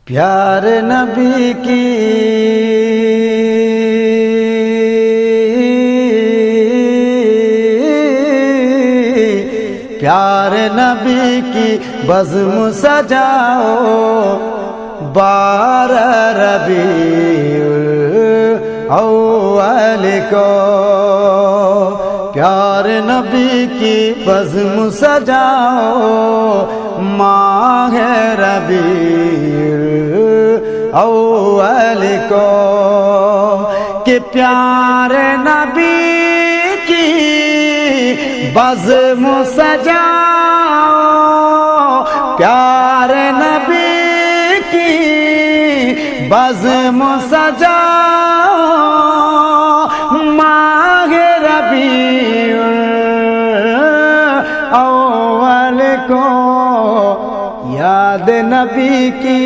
प्यारे नबी की प्यारे नबी की बज़्म सजाओ 12 रबीउल अव्वल को। प्यारे नबी की बज़्म सजाओ माह रबीउल अव्वल को। कि प्यारे नबी की बज़्म सजाओ, प्यारे नबी की बज़्म सजाओ माह रबीउल अव्वल को। याद नबी की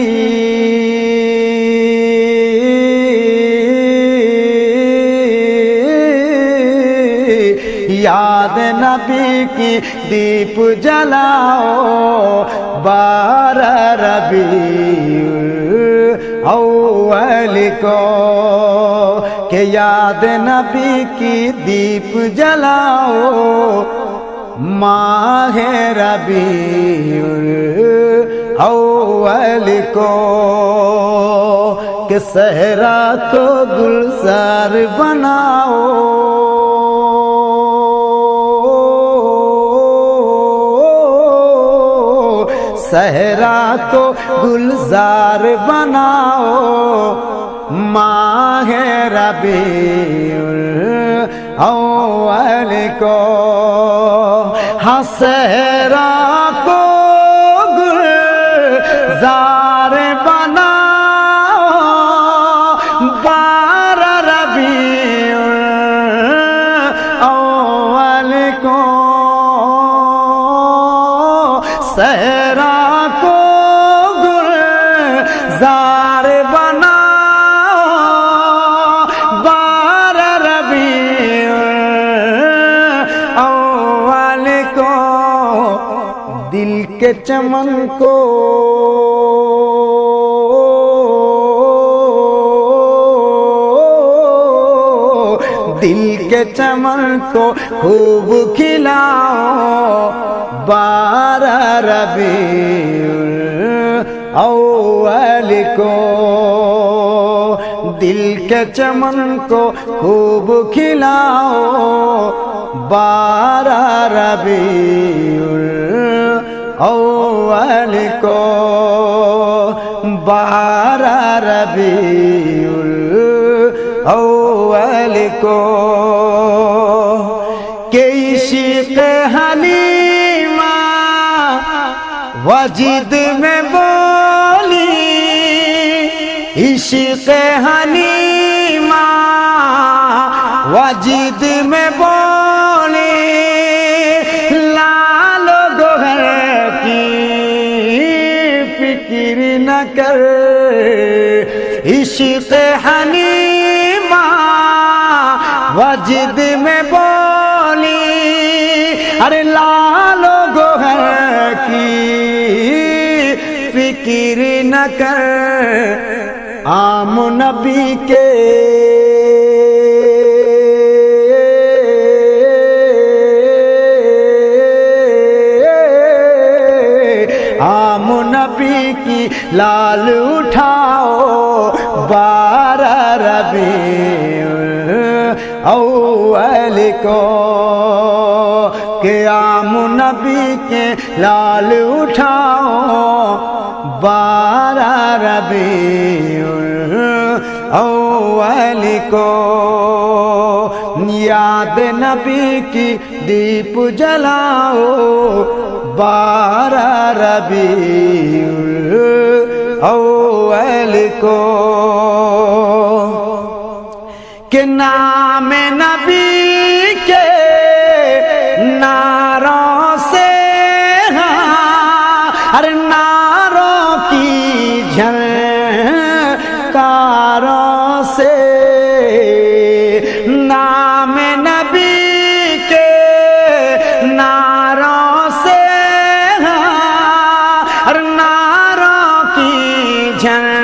याद नबी की दीप जलाओ 12 रबीउल अव्वल को। के याद नबी की दीप जलाओ माह रबीउल अव्वल को। कि सहरा को गुलजार बनाओ, सहरा को गुलजार बनाओ माह रबीउल अव्वल को। हाँ सहरा को गुलजार बनाओ 12 रबीउल अव्वल को। सहरा को गुलजार बनाओ 12 रबीउल अव्वल को। दिल के चमन को दिल के चमन को खूब खिलाओ 12 रबीउल अव्वल को। दिल के चमन को खूब खिलाओ 12 रबीउल अव्वल को। 12 रबीउल अव्वल को। के इश्क़ हलीमा वजिद में बोली, इश्क़ हलीमा वजिद में बोली, लालो गोहर की फिक्र न कर। इश्क़ हलीमा वजिद में बोली, अरे लालो गोहर की फिक्र न कर। आम नबी के आम नबी की लाल उठाओ 12 रबीउल अव्वल को। के आम नबी के लाल उठाओ 12 रबीउल अव्वल को। याद नबी की दीप जलाओ 12 रबीउल अव्वल को। के नाम नबी के नारों से, हाँ अरे नारों की झंकारों से, नाम नबी के नारों से, हाँ अरे नारों की झंकारों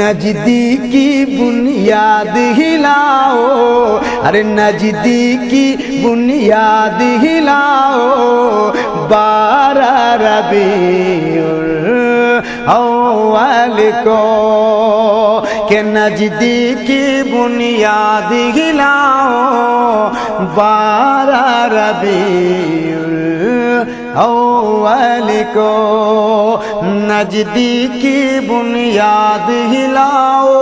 नजदीकी बुनियाद हिलाओ, अरे नजदीकी बुनियाद हिलाओ, 12 रबीउल अव्वल को के नजदीकी बुनियाद हिलाओ, 12 रबीउल अव्वल को नजदीकी बुनियाद हिलाओ।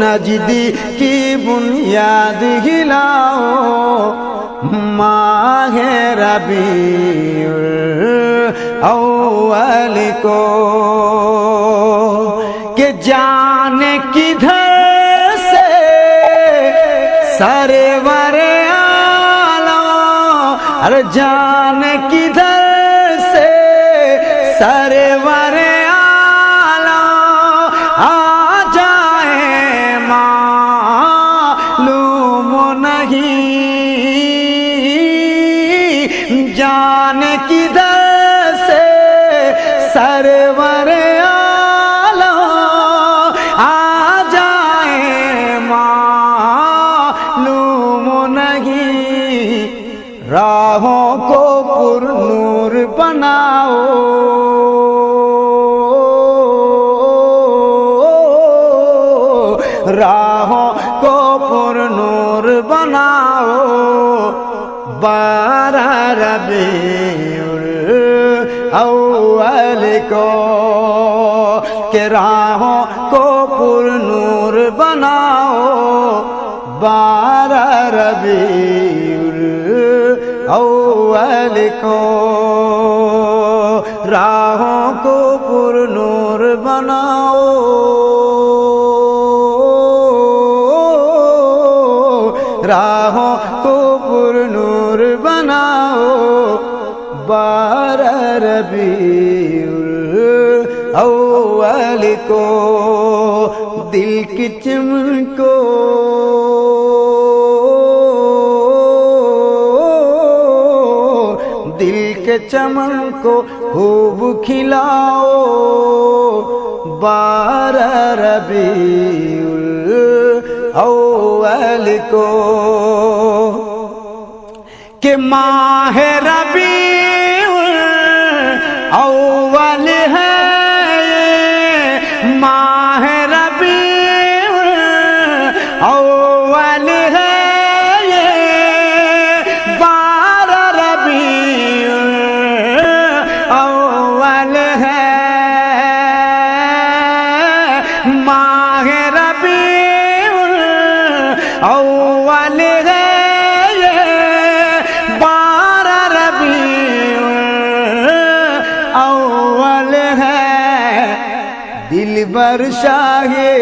नजदीकी बुनियाद हिलाओ, माहे रबीउल अव्वल को के जाने किधर से सरवर आलम, अरे जाने किधर से सरवर आलम आ जाए मालूम नहीं, जाने किधर से सरवर आलम आ जाए मालूम नहीं, राहों को पुरनूर बनाओ, राहों को पुरनूर बनाओ, 12 रबीउल अव्वल को के राहों को पुरनूर बनाओ, 12 रबीउल अव्वल को राहों को पुरनूर बनाओ, राहों को पुरनूर बनाओ, 12 रबीउल अव्वल को दिल की चमन को दिल के चमन को खूब खिलाओ, 12 रबीउल अव्वल को के माहे रबीउल अव्वल है, माहे रबीउल अव्वल है, 12 रबीउल अव्वल है, माहे रबीउल अव्वल है, 12 रबीउल अव्वल है, दिलबर शाहे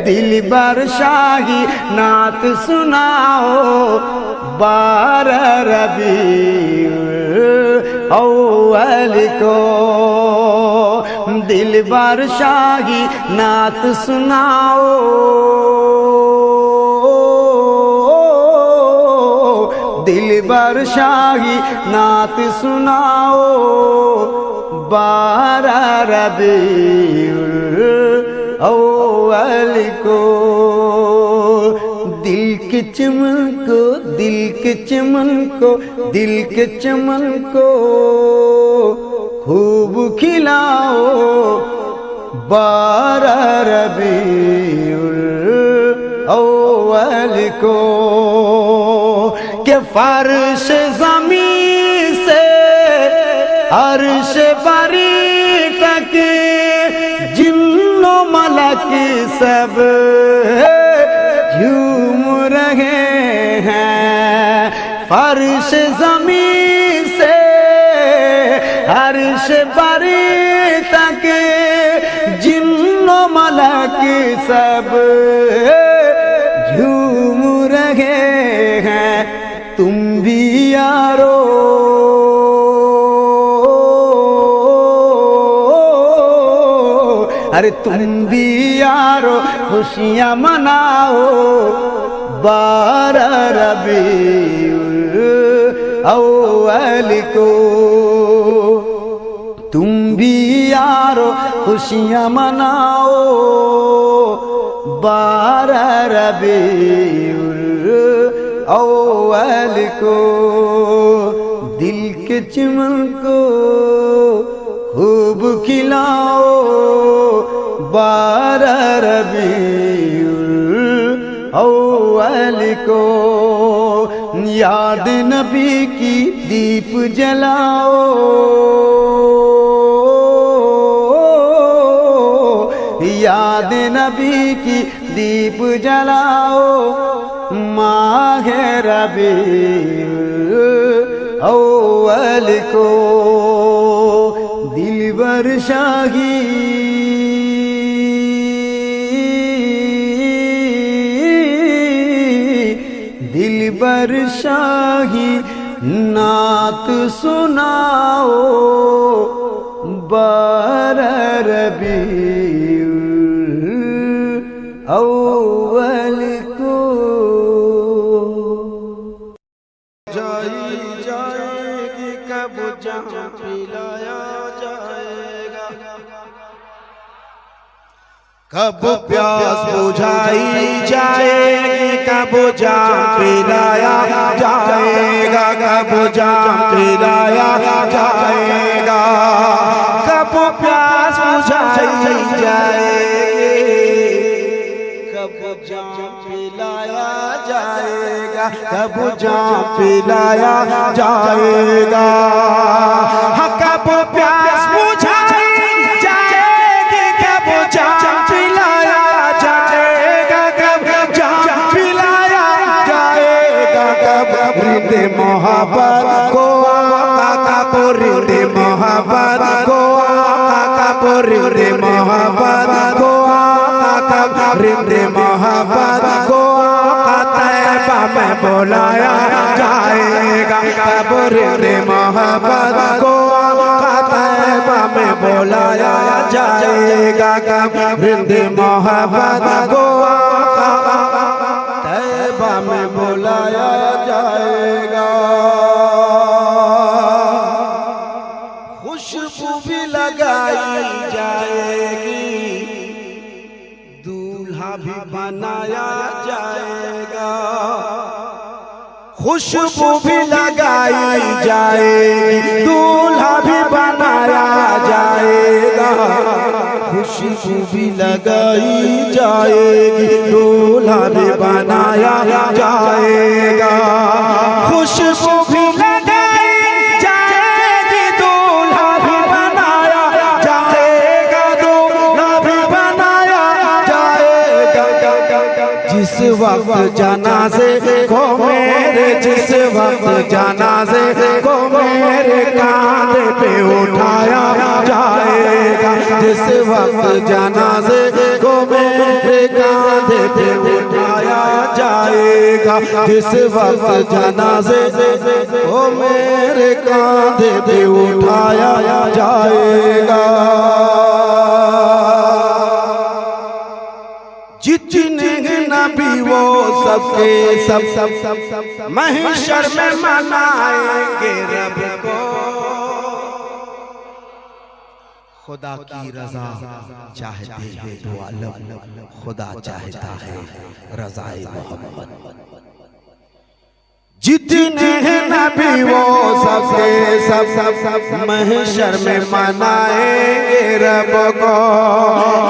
दिलबर शाही नात सुनाओ, 12 रबीउल अव्वल को दिलबर शाही नात सुनाओ, दिलबर शाही नात सुनाओ, 12 रबीउल अव्वल को दिल के चमन को दिल के चमन को दिल के चमन को खूब खिलाओ, 12 रबीउल अव्वल को के फर्श ज़मीन से अर्श बरी तक जिन्नो मलक सब झूम रहे हैं, फर्श ज़मीन से अर्श बरी तक जिन्नो मलक सब झूम रहे हैं, तुम भी यारो अरे तुम भी यारो खुशियां मनाओ 12 रबीउल अव्वल को। तुम भी यारो खुशियां मनाओ 12 रबीउल अव्वल को। दिल के चमन को खूब खिलाओ 12 रबीउल अव्वल को। याद नबी की दीप जलाओ, याद नबी की दीप जलाओ माह रबीउल अव्वल को। दिलबर शाही दिलबर शाही नात सुनाओ 12 रबीउल अव्वल को। जाएगी कब जाम पिलाया जाएगा, कब प्यास बुझाई जाएगी, कब जाम पिलाया जाएगा, कब जाम पिलाया जाएगा, कब प्यास बुझाई जाएगी, कब जाम पिलाया जाएगा, कब जाम पिलाया जाएगा। हाँ कब प्यास बुझाई जाएगी, कब जाम पिलाया जाएगा, कब जाम पिलाया जाएगा, कब रिंदे मोहब्बत को आका को रिंदे मोहब्बत को आका को रिंदे मोहब्बत को आका रिंदे मोहब्बत को तैबा में बुलाया जाएगा, कब रिंदे मोहब्बत को तैबा में बुलाया जाएगा, कब रिंदे मोहब्बत को तैबा में बुलाया जाएगा। खुशबू भी लगाई जाएगी, दूल्हा भी बनाया जाएगा, खुशबू भी लगाई जाएगी, दूल्हा भी बनाया जाएगा, खुशबू भी लगाई जाएगी, दूल्हा भी बनाया जाएगा, खुशबू भी लगाई जाएगी, दूल्हा भी बनाया जाएगा, दूल्हा भी बनाया जाएगा। जिस वक्त जनाज़े को मेरे, जिस वक्त जनाज़े को मेरे कांधे पे उठाया जाएगा, जिस वक्त जनाज़े को मेरे कांधे पे उठाया जाएगा, जिस वक्त जनाज़े को मेरे कांधे पे उठाया जाएगा। जितने नबी वो सबके सब सब सब सब महशर में मनाएंगे रब को। खुदा की रजा चाहते हैं दो आलम, खुदा चाहता है रज़ाए मोहम्मद। जितने नबी वो सबके सब सब सब महशर में मनाएंगे रब को।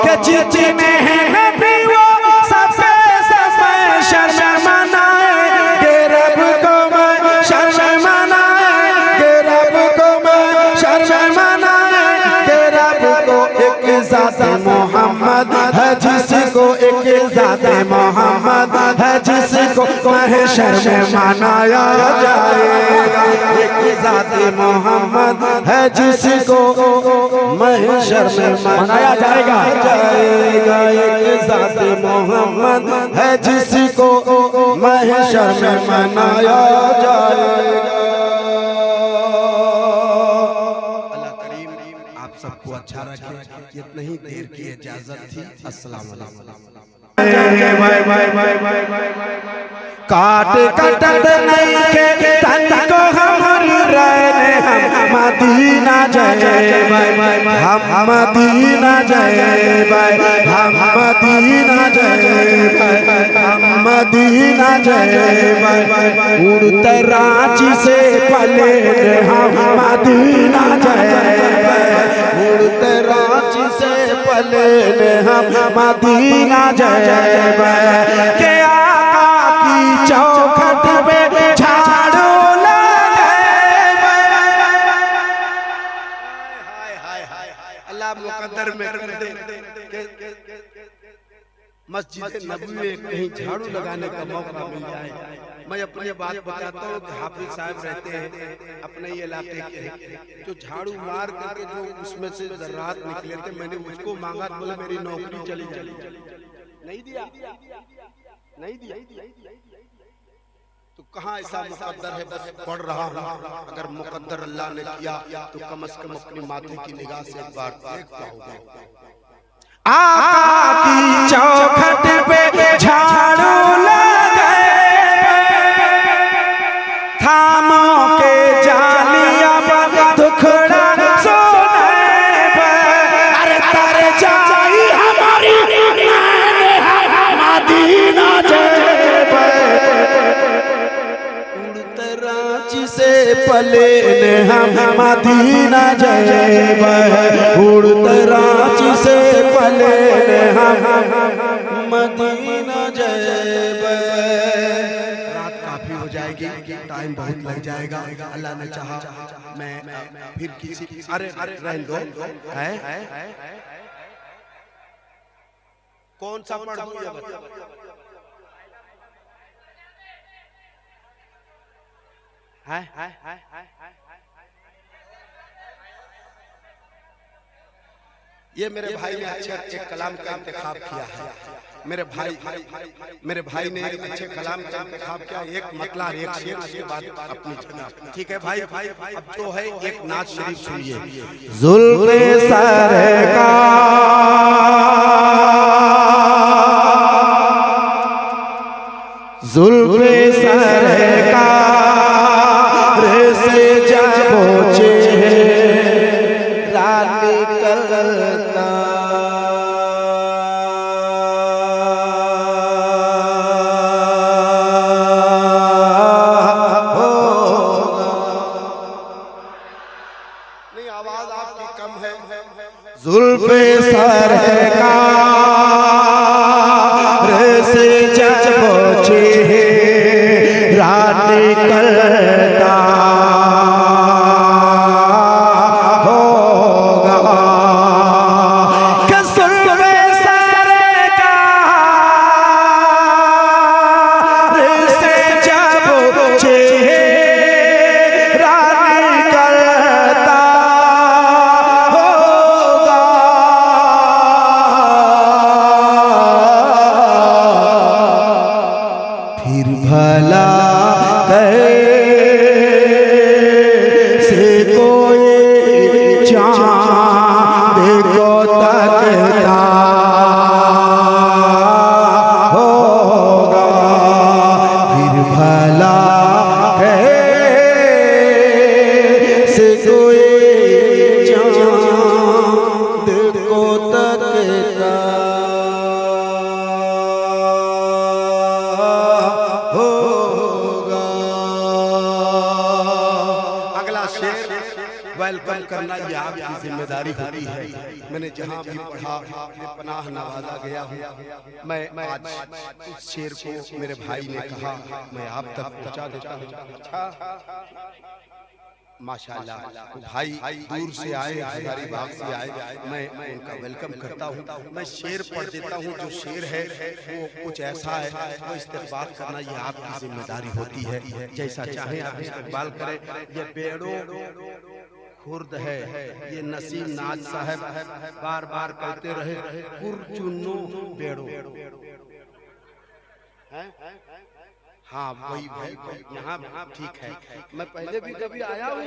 कि जितने नबी वो सबके सब महशर में मनाएंगे रब को, महशर में मनाएंगे रब को, महशर में मनाएंगे रब को। एक ज़ात मोहम्मद है जिसको, एक ज़ात मोहम्मद है जिसको महशर में मनाया जाएगा, एक ज़ात मोहम्मद है जिसको महशर में मनाया जाएगा, एक ज़ात मोहम्मद है जिसको महशर में मनाया जाएगा। आप सबको अच्छा रखे। इतनी ही देर की इजाजत थी। अस्सलाम वालेकुम। काट कटत नहीं के तन को हमारी रहने हम मदीना जाए हम मदीना जाए हम मदीना जाए हम मदीना जाए उड़ते रांची से पले हम मदीना जाए उड़ते रांची से पले हम मदीना जाए के आका की चौखट पे झाड़ू लगे। अल्लाह मुकद्दर में कर दे मस्जिद नबवी में कहीं झाड़ू लगाने का मौका मिल जाए। मैं अपनी बात बताता हूँ कि हाफिज साहब रहते हैं अपने ही इलाके के, जो झाड़ू मार करके जो उसमें से जर्रात निकले थे, मैंने उसको मांगा तो बोले मेरी नौकरी चली जाएगी। नहीं दिया नहीं दिया। तो कहाँ ऐसा मुकद्दर है, बस पढ़ रहा हूँ। अगर मुकद्दर अल्लाह ने किया तो कम से कम अपनी माथे की निगाह से एक बार देख पाओगे। आका की चौखट पे झाड़ू लगे थामो के जालिया पर दुखड़ा सोने पर अरे तर जाई हमारी मदीना जाए उड़ते रांची से पले हम मदीना जाए उड़ते रांची से पले हम मदीना जाए। रात काफी हो जाएगी, टाइम बहुत लग जाएगा। अल्लाह ने चाहा मैं फिर किसी अरे रहने दो है कौन सा पढ़ दूं ये बताओ। ये मेरे भाई ने अच्छे अच्छे कलाम का इंतखाब किया है। मेरे भाई ने एक अच्छे कलाम का इंतखाब किया, एक मतला एक शेर के बाद अपनी जगह। ठीक है भाई, अब तो है एक नाच शरीफ सुनिए। जुल्फ़े सरकार जुल्फ़े सरकार से जब पहुंचे रानी करता नहीं, आवाज आपकी कम है। जुल्फ़े सरकार से जब पहुंचे रानी करता वेलकम करना ये आपकी जिम्मेदारी होती है। मैंने जहाँ भी पढ़ा पनाह नवाजा गया हूँ। मैं आज उस शेर को मेरे भाई ने कहा मैं आप तक पहुँचा देता हूँ। माशाल्लाह भाई दूर से आए, हजारीबाग से आए, मैं उनका वेलकम करता हूँ। मैं शेर पढ़ देता हूँ। जो शेर है वो कुछ ऐसा है, वो इस्तेक़बाल करना ये आपकी जिम्मेदारी होती है। जैसा चाहे आप इस्तेक़बाल करें। ये बेड़ो खुर्द है, ये नसीम नाज साहब बार बार कहते रहे कुरचुन्नो बेड़ो। हाँ वही भाई यहाँ ठीक है। मैं पहले भी कभी आया हूँ।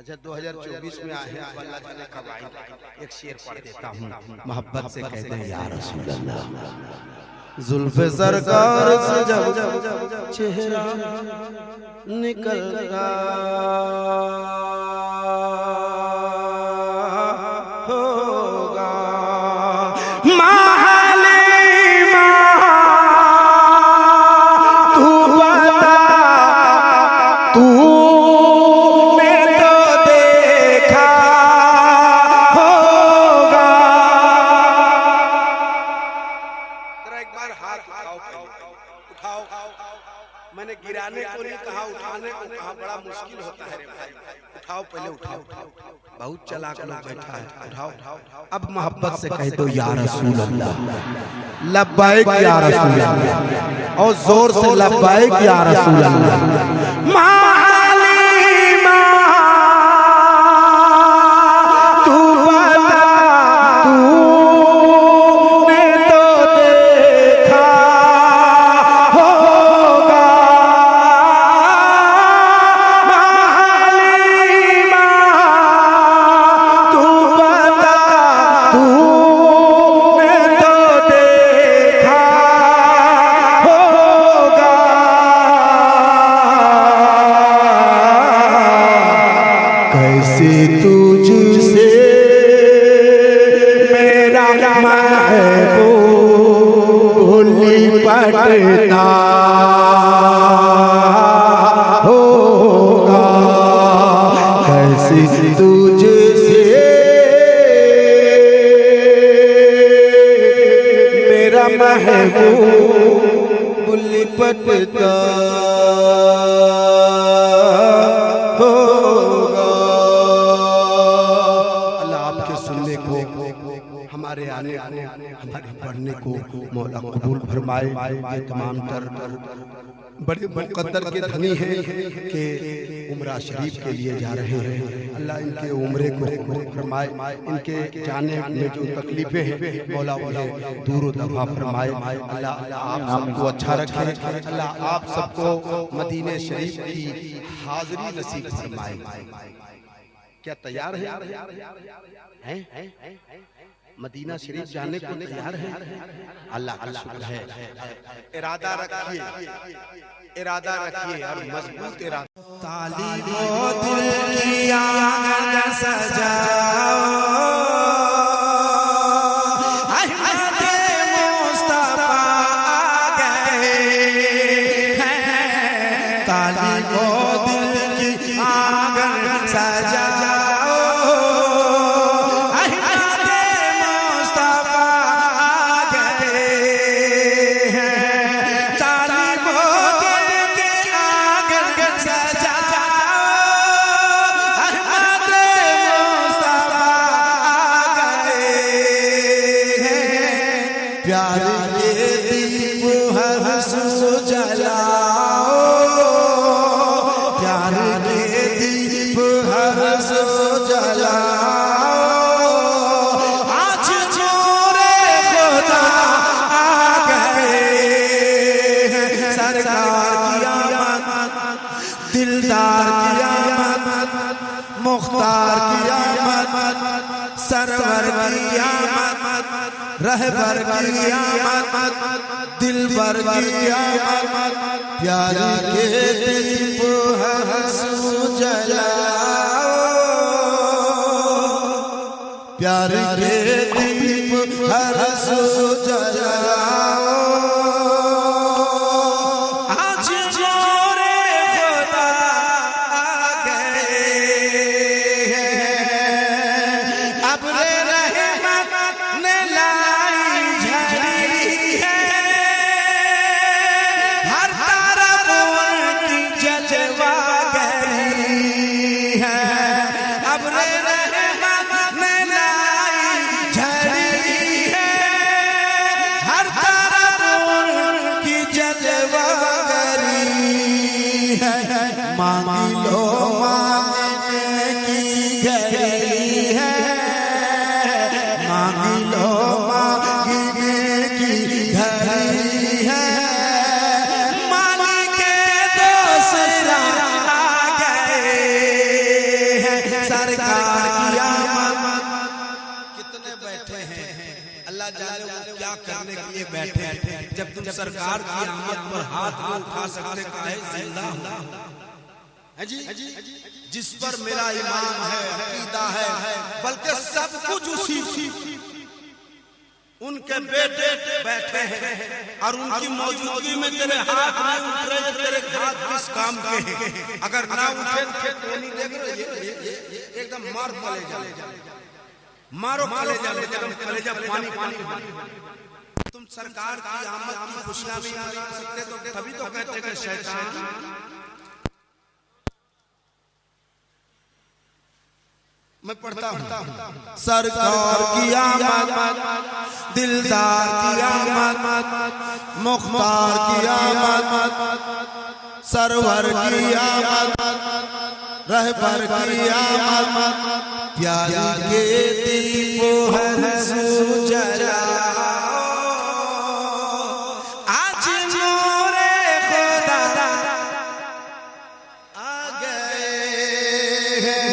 अच्छा 2024 में आए हैं, अल्लाह जाने कब आएंगे। एक शेर पढ़ देता हूँ, मोहब्बत से कहते हैं या रसूल अल्लाह। जुल्फ़े सरकार से जब चेहरा निकलता होगा, मालिमा तू बता, तूने तो देखा होगा। जरा एक बार हाथ उठाओ, उठाओ। मैंने गिराने को नहीं कहा, उठाने को कहा, बड़ा मुश्किल होता है रे भाई। उठाओ पहले, उठाओ। बहुत चालाक लोग बैठा है, उठाओ। अब मोहब्बत से कह दो या रसूल अल्लाह, लब्बैक या रसूल अल्लाह, और जोर से लब्बैक या रसूल अल्लाह। मालिमा तू बता, तूने तो देखा होगा, मालिमा तू बता, तूने तो देखा होगा। कैसे तुझसे मेरा महबूब लिपटता होगा, कैसे तुझसे मेरा महबूब लिपटता होगा। अल्लाह आपके सुनने को, हमारे आने को, हमारे पढ़ने को मौला कबूल फरमाए। ये तमाम तर बड़े मुकद्दर के धनी हैं कि उम्रा शरीफ के लिए जा रहे हैं। अल्लाह इनके उम्रे को कबूल फरमाए, इनके जाने में जो तकलीफें हैं मौला उन्हें दूर दफा फरमाए। अल्लाह आप सबको अच्छा रखे, अल्लाह आप सबको मदीने शरीफ की हाजिरी नसीब फरमाए। क्या तैयार है? मदीना शरीफ जाने को तैयार है? अल्लाह का शुक्र है। इरादा रखिए, इरादा रखिए और मजबूत इरादा। तालीबो दिल की आंगन सजाओ, अहमद मुस्तफा आ गए हैं। तालीबो दिल की आंगन सजाओ, प्यार के दीप हर सो जलाओ, प्यार के दीप हर सो जलाओ। आज जोरे खुदा आ गए हैं, सरकार की आमद, दिलदार की आमद, मुख्तार की आमद, सरवर की आमद, रहबर की आमद, दिलबर की आमद। प्यार के दीप हर सो जलाओ, प्यार के दीप हर सो जलाओ। आज जोरे खुदा आ गए हैं, अब रे रहमत ने लाई झड़ी है, हर तरफ उनकी जलवा गई है। अब रे रहमत ने लाई झड़ी है, हर तरफ उनकी जलवा गई है। मांगी लो मांगने की घड़ी है, मांगी लो मांगने की घड़ी है। मालिक के दोसरा आ गए हैं, सरकार की आमद। कितने बैठे हैं, अल्लाह जाने वो क्या करने के लिए बैठे हैं। जब तुम सरकार की आमद पर हाथ न उठा सकते काहे जिंदा है जी। जिस पर मेरा ईमान है, अकीदा है, बल्कि सब कुछ उसी उनके बेटे बैठे हैं और उनकी मौजूदगी में तेरे हाथ नहीं उठ रहे, तेरे हाथ किस काम के हैं। अगर ना उठे तो नहीं देख रहे, ये एकदम मार कलेजा, मारो कलेजा, एकदम कलेजा पानी पानी। तुम सरकार की आमद की खुशियां भी मना सकते तो तभी तो कहते कि शैतान। मैं पढ़ता हूँ, सरकार की आमद, दिलदार की आमद, मुख्तार की आमद, सरवर की आमद, रहबर की आमद, प्यारी के दीपों हर सू जलाओ, आज नूरे खुदा आ गए हैं।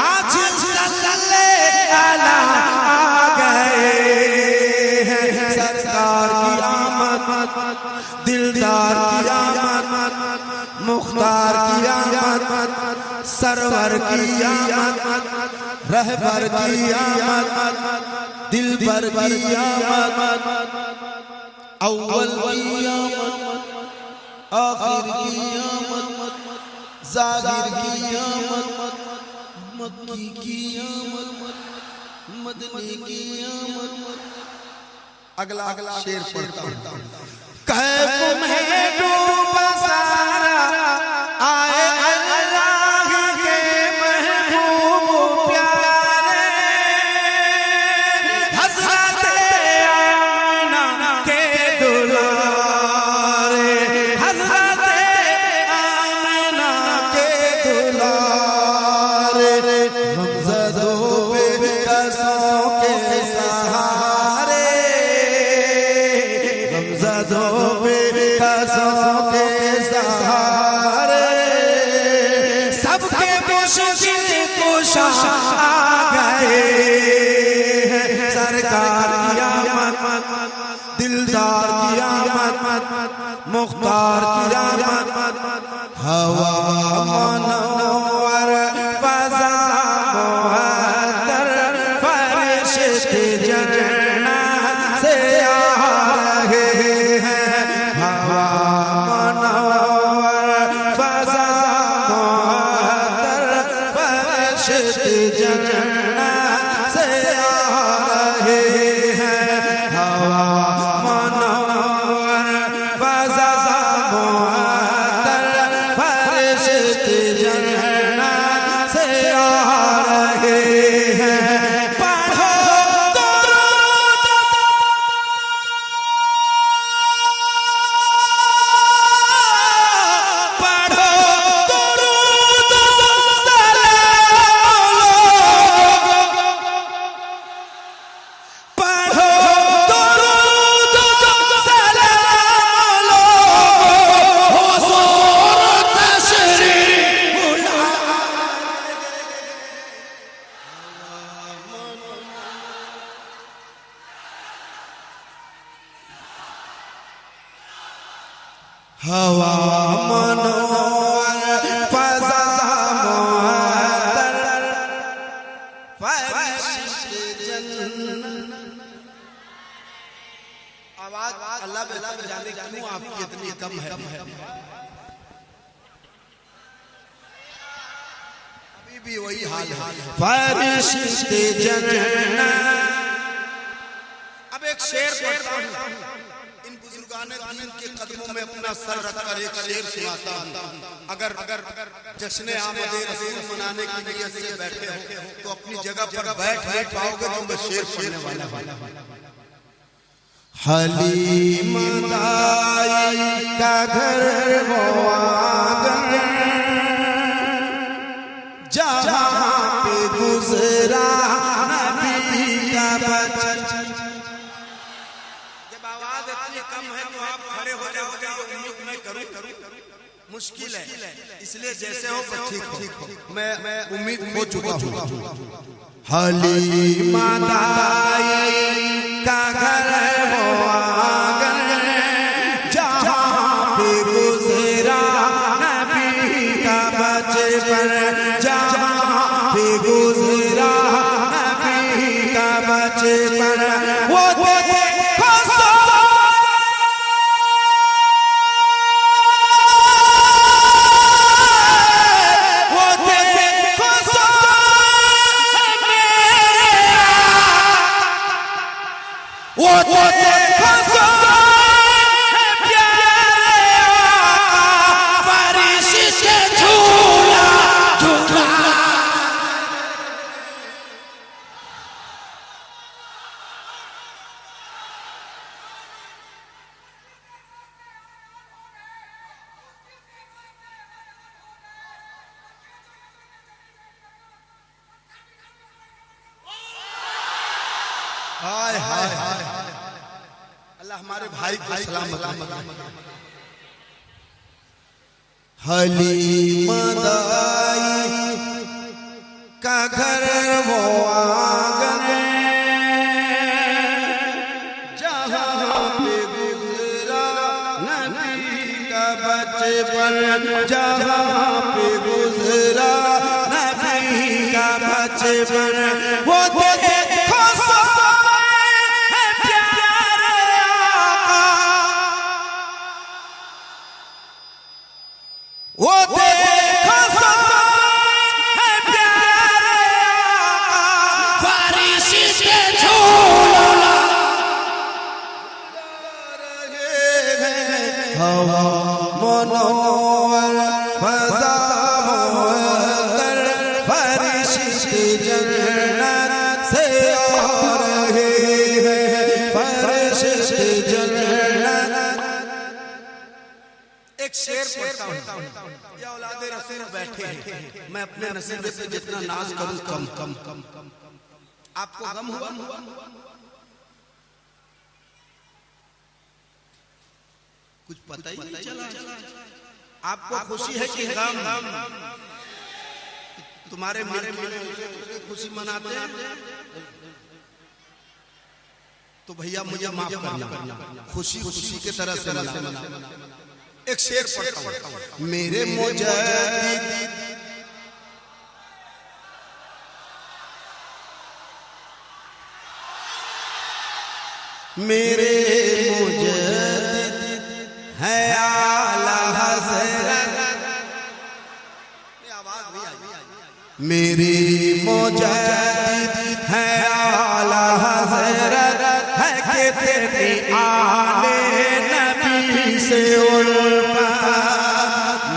आज सल्लल्लाहु आ गए हैं। सरकार की आमद, दिलदार की आमद, मुख्तार की आमद, सरवर की आमद, रहबर की आमद, दिलबर की आमद, अव्वल की आमद, आखिर की आमद, ज़ाहिर की आमद, मक्की की आमद, मदनी की आमद। अगला शेर पढ़ता हूँ, कैफ में डूबा सारा आए अल्लाह के महबूब प्यारे, हज़रत आमिना के दुलारे, हज़रत आमिना के दुलारे, गमज़दों पे कसों के सहारे, गमज़दों पे कसों के सहारे, सबके मुश्किल कुशा आ गए हैं। सरकार की आमद, दिलदार की आमद, मुख्तार की आमद, हवा मनोवर फज़ा मुअत्तर, फरिश्ते जन्नत से आ रहे हैं। हवा मनोवर फज़ा मुअत्तर, फरिश्ते जन्नत से आ रहे हैं। हवा मनोवर फज़ा मुअत्तर, फरिश्ते जन्नत से आ रहे हैं। पढ़ो दुरूद, पढ़ो दुरूद सलाम लो, पढ़ो दुरूद सलाम लो, हुज़ूर तशरीफ़ हवा मनोवर फज़ा मुअत्तर, फरिश्ते जन्नत। आवाज अल्लाह बेहतर जाने क्यों आपकी इतनी कम है। अभी भी वही हाल है। फरिश्ते जन्नत। अब एक एक शेर पढ़ता हूँ। इन बुजुर्गाने दीन के कदमों में अपना सर रखकर एक शेर सुनाता हूँ। अगर जश्न आमदे रसूल मनाने की नीयत से बैठे हो तो अपनी जगह पर बैठ नहीं पाओगे तो मैं शेर पढ़ने वाला हूँ। हलीम दाई का घर वो आंगन जहाँ पे गुजरा नबी का बचन। जब आवाज इतनी कम है तो आप खड़े हो जाओगे, ये उम्मीद मैं करूं मुश्किल है, इसलिए जैसे हो ठीक हो। मैं उम्मीद हो चुका हूँ। हलीम दाई का घर वो आंगन जहाँ पे गुजरा नबी का बचपन, जहाँ पे गुजरा नबी का बचपन। वो देखो वो देखो सो प्यारे आका फरिश्ते झूला झूला। हाय हाय हाय, अल्लाह हमारे भाई को सलामत रखे। हलीम दाई का घर वो आंगन जहाँ पे गुजरा नबी का बचपन, जहाँ पे गुजरा नबी का बचपन। वो देखो सोए प्यारे आका, वो देखो सोए प्यारे आका फरिश्ते झूला हवा मनोवर फजा मुअत्तर फरिश्ते जन्नत से आ रहे हैं, फरिश्ते जन्नत। एक शेर पढ़ता हूँ। या औलादे रसूल बैठे हैं, मैं अपने नसीबे पे जितना नाज करूँ कम कम कम। आपको गम हुआ? कुछ पता ही नहीं चला। आपको खुशी है कि गम? तुम्हारे मेरे खुशी मनाते हैं तो भैया मुझे माफ करना, खुशी खुशी के तरह से मनाना। एक शेर पढ़ता हूँ। मेरे मुजद्दिद मेरे मुजद्दिद है आला हज़रत, मेरे मुजद्दिद है आला हज़रत, है कि तेरी आले नबी से उल्फत।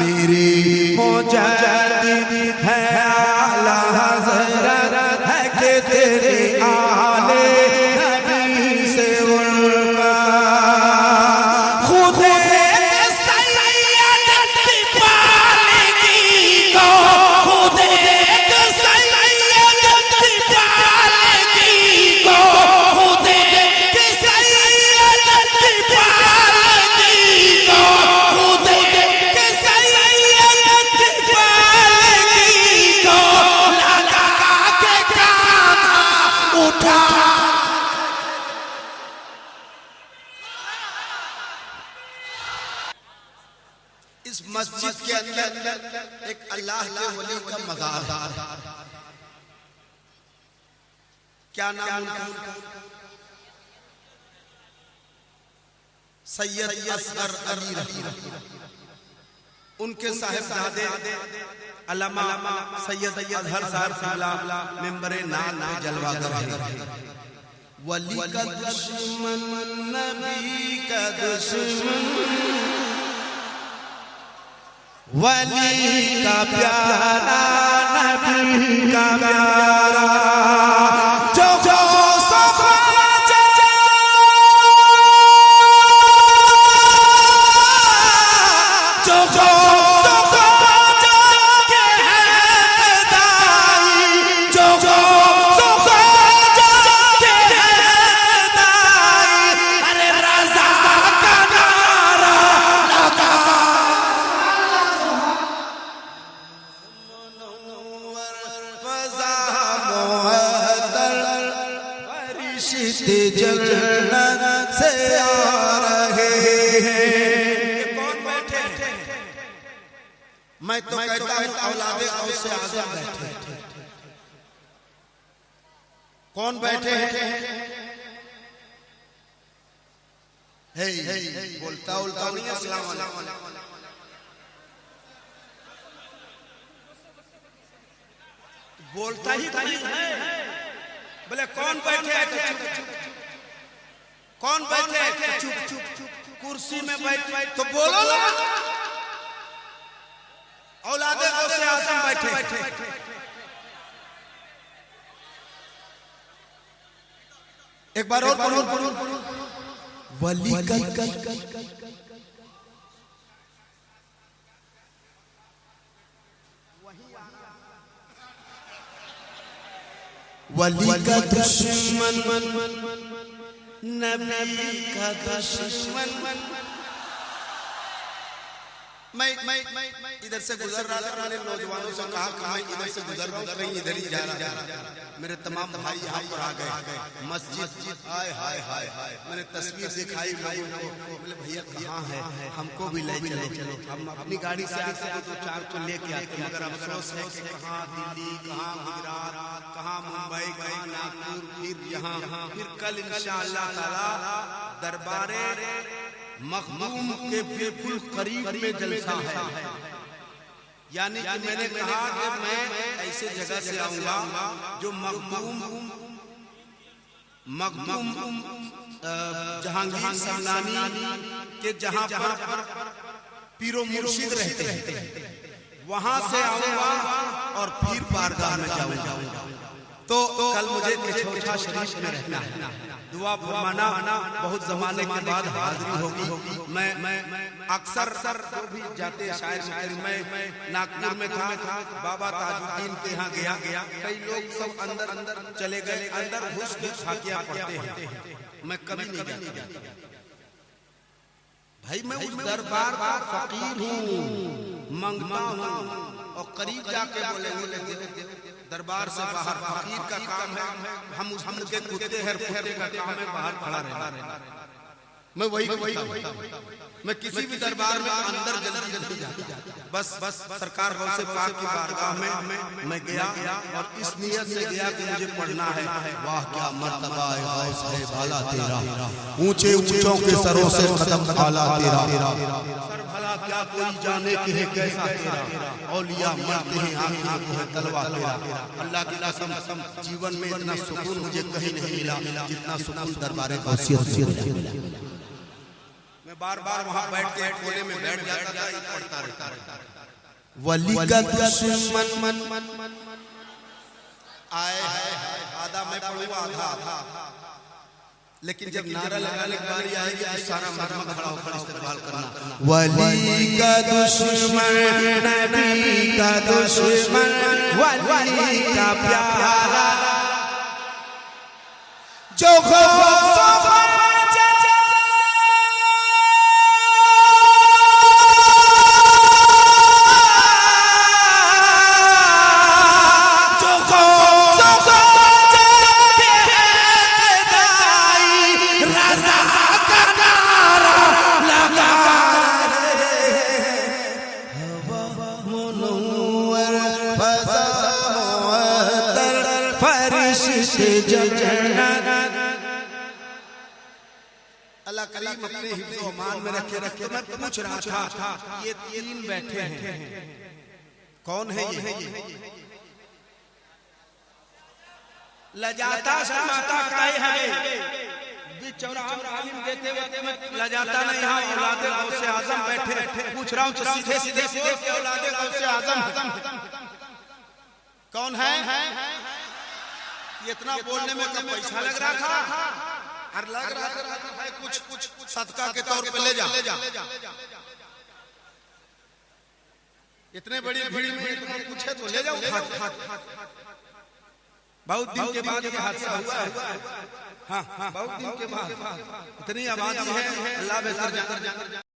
मेरे मुजद्दिद है आला हज़रत, है कि तेरी आले नबी से उल्फत। खुदे के सैयद की पालकी को, खुदे के सैयद की पालकी को, खुदे के सैयद की पालकी को, खुदे के सैयद की पालकी को लगा के कांधा उठा। इस मस्जिद के अंदर एक अल्लाह के वली का मज़ार है। क्या नाम उनका? सैयद असगर अली रहमतुल्लाह। उनके साहिबजादे अल्लामा सैयद अजहर साहब किबला मेंबरे नाल में जलवागर है। वली का दुश्मन नबी का दुश्मन, वली का प्यारा नबी का प्यारा, जो जो जन्नत से आ रहे हैं। कौन बैठे हैं? मैं तो कहता हूँ औलादे गौस से आज़म बैठे हैं। कौन बैठे हैं? बोलता उल्टा नहीं है। अस्सलाम वालेकुम। बोलता ही नहीं है। बोले कौन बैठे हैं? कौन बैठे हैं? चुप चुप। कुर्सी में बैठे तो बोलो ना। औलादे गौस से आज़म बैठे। एक बार और बोलो। वली का वली का दुश्मन नबी का दुश्मन। मैं इधर से गुजर रहा था। मैंने नौजवानों से कहा कि मैं इधर से गुजर रहा हूँ, कहीं इधर ही जा रहा। मेरे तमाम भाई यहाँ पर आ गए। मस्जिद हाय हाय हाय हाय। मैंने तस्वीर दिखाई लोगों को। बोले भैया कहाँ है? हमको भी ले चलो। हम अपनी गाड़ी से आते हैं तो चार को लेके आते, मगर अफसोस है कि कहाँ दिल्ली, कहाँ गुजरात, कहाँ मुंबई, कहाँ नागपुर, फिर यहाँ, फिर कल इंशाअल्लाह ताला दरबारे मखदूम के बिल्कुल करीब में जलसा है। यानी कि मैंने कहा कि मैं ऐसे जगह से आऊंगा जो मखदूम जहांगीर सामनानी के जहां पर पीरो मुर्शिद रहते हैं, वहां से आऊंगा और फिर बारगाह में जाऊंगा। तो कल मुझे किछोटा शरीफ में रहना है। दुआ फरमाना। बहुत जमाने के बाद हाजिरी होगी। मैं अक्सर जो भी जाते शायर मैं नागपुर में था, बाबा ताजुद्दीन के यहाँ गया। कई लोग सब अंदर चले गए, अंदर घुस के फाकिया पढ़ते हैं। मैं कभी नहीं गया भाई। मैं उस दरबार का फकीर हूँ, मंगता हूँ। और करीब जाके बोलेंगे दरबार से बाहर फकीर का काम है। हम उसके कुत्ते हैं, कुत्ते का काम है बाहर खड़ा रहना। मैं वही मैं किसी भी दरबार में अंदर जल्दी जाता। बस सरकार गौस पाक की बारगाह में मैं गया और इस नियत से गया कि मुझे पढ़ना है। वाह क्या मर्तबा है गौस है भाला तेरा, ऊंचे ऊंचों के सरों से कदम आला तेरा। सर भला क्या कोई जाने कि है कैसा तेरा, औलिया मरते हैं आंखें को है तलवा तेरा। अल्लाह की कसम जीवन में इतना सुकून मुझे कहीं नहीं मिला जितना सुकून दरबार गौसियत में मिला। मैं बार वहां बैठ के कोने में बैठ जाता था, पढ़ता रहता। वली का दुश्मन आए आधा मैं पढ़ूंगा आधा, लेकिन जब नारा लगाने की बारी आएगी तो सारा मर्म खड़ा होकर इस्तेमाल करना। वली का दुश्मन नबी का दुश्मन, वली का प्यारा जो अल्लाह करीम अपने हिफ्ज़ व अमान में रखे। तो मैं पूछ रहा था ये तीन बैठे हैं, कौन है ये? लजाता शर्माता काहे हमें बीच चौराहा में तालीम देते वक्त में लजाता नहीं। हाँ, औलादे गौसे आजम बैठे, पूछ रहा हूँ तो सीधे सीधे बोल के औलादे गौसे आजम कौन है? इतना बोलने में कब पैसा लग रहा था? और लग रहा था भाई कुछ सदका के तौर पे ले जा। इतने बड़ी भीड़ में इतना पूछे तो ले जाओ। बहुत दिन के बाद ये हादसा हुआ है। हाँ, बहुत दिन के बाद इतनी आबादी है, अल्लाह बेहतर जाने।